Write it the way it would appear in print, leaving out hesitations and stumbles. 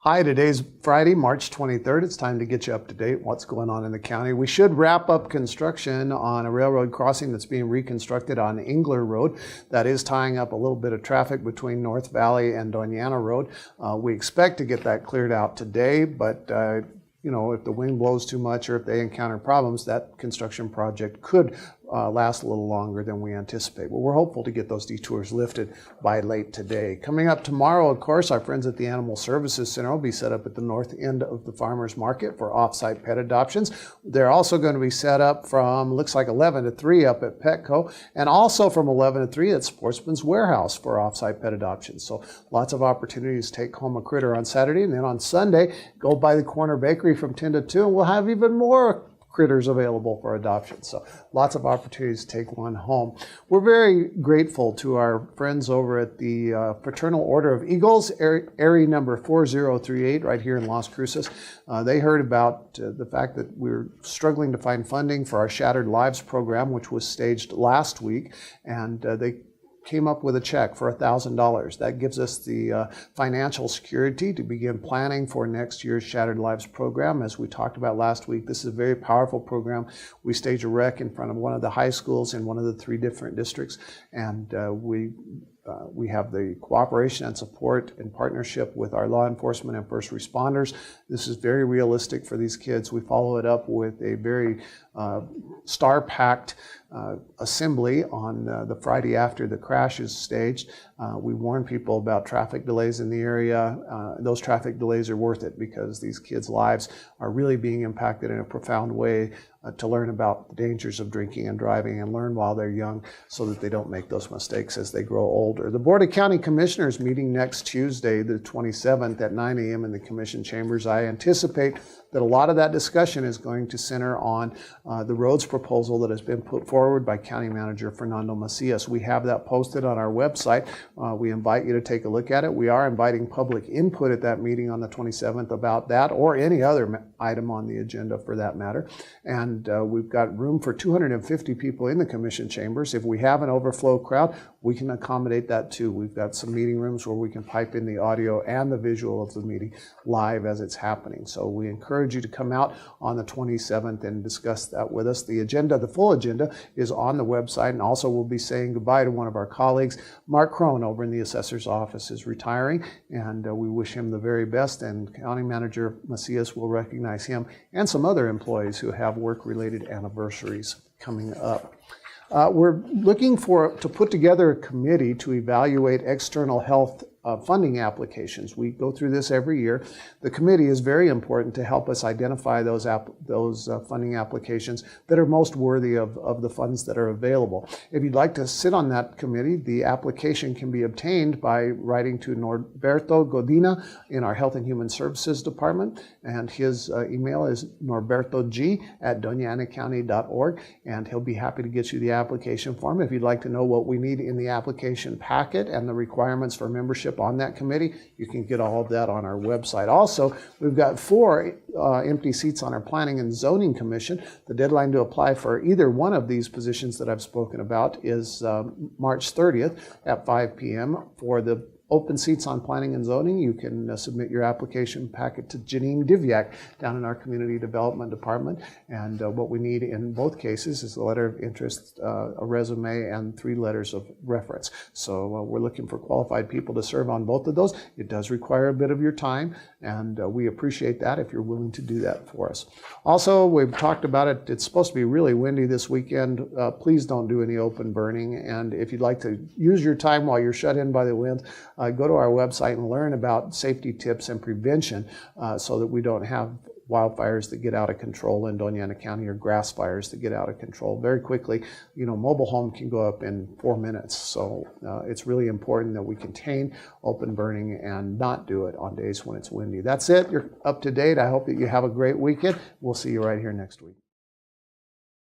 Hi, today's Friday, March 23rd. It's time to get you up to date what's going on in the county. We should wrap up construction on a railroad crossing that's being reconstructed on Engler Road. That is tying up a little bit of traffic between North Valley and Doñana Road. We expect to get that cleared out today, but if the wind blows too much or if they encounter problems, that construction project could last a little longer than we anticipate. But we're hopeful to get those detours lifted by late today. Coming up tomorrow, of course, our friends at the Animal Services Center will be set up at the north end of the Farmers Market for off-site pet adoptions. They're also going to be set up from, looks like 11 to 3 up at Petco, and also from 11 to 3 at Sportsman's Warehouse for off-site pet adoptions. So lots of opportunities to take home a critter on Saturday, and then on Sunday, go by the Corner Bakery from 10 to 2, and we'll have even more critters available for adoption. So lots of opportunities to take one home. We're very grateful to our friends over at the Fraternal Order of Eagles, area number 4038 right here in Las Cruces. They heard about the fact that we're struggling to find funding for our Shattered Lives program, which was staged last week, and they came up with a check for $1,000. That gives us the financial security to begin planning for next year's Shattered Lives program. As we talked about last week, this is a very powerful program. We stage a wreck in front of one of the high schools in one of the 3 different districts, and we have the cooperation and support and partnership with our law enforcement and first responders. This is very realistic for these kids. We follow it up with a very star-packed assembly on the Friday after the crash is staged. We warn people about traffic delays in the area. Those traffic delays are worth it because these kids' lives are really being impacted in a profound way to learn about the dangers of drinking and driving and learn while they're young so that they don't make those mistakes as they grow older. The Board of County Commissioners meeting next Tuesday, the 27th at 9 a.m. in the Commission chambers. I anticipate that a lot of that discussion is going to center on the roads proposal that has been put forward by County Manager Fernando Macias. We have that posted on our website. We invite you to take a look at it. We are inviting public input at that meeting on the 27th about that or any other item on the agenda for that matter. And we've got room for 250 people in the Commission chambers. If we have an overflow crowd, we can accommodate that too. We've got some meeting rooms where we can pipe in the audio and the visual of the meeting live as it's happening. So we encourage you to come out on the 27th and discuss that with us. The agenda, the full agenda, is on the website, and also we'll be saying goodbye to one of our colleagues. Mark Crone over in the assessor's office is retiring, and we wish him the very best, and County Manager Macias will recognize him and some other employees who have work-related anniversaries coming up. We're looking to put together a committee to evaluate external health funding applications. We go through this every year. The committee is very important to help us identify those funding applications that are most worthy of the funds that are available. If you'd like to sit on that committee, the application can be obtained by writing to Norberto Godina in our Health and Human Services Department, and his email is norbertog@doñanacounty.org, and he'll be happy to get you the application form. If you'd like to know what we need in the application packet and the requirements for membership on that committee, you can get all of that on our website. Also, we've got 4 empty seats on our Planning and Zoning Commission. The deadline to apply for either one of these positions that I've spoken about is March 30th at 5 p.m. For the open seats on Planning and Zoning, you can submit your application packet to Janine Divyak down in our Community Development Department. And what we need in both cases is a letter of interest, a resume, and 3 letters of reference. So we're looking for qualified people to serve on both of those. It does require a bit of your time, and we appreciate that if you're willing to do that for us. Also, we've talked about it. It's supposed to be really windy this weekend. Please don't do any open burning. And if you'd like to use your time while you're shut in by the wind, go to our website and learn about safety tips and prevention so that we don't have wildfires that get out of control in Doñana County or grass fires that get out of control very quickly. Mobile home can go up in 4 minutes. So it's really important that we contain open burning and not do it on days when it's windy. That's it. You're up to date. I hope that you have a great weekend. We'll see you right here next week.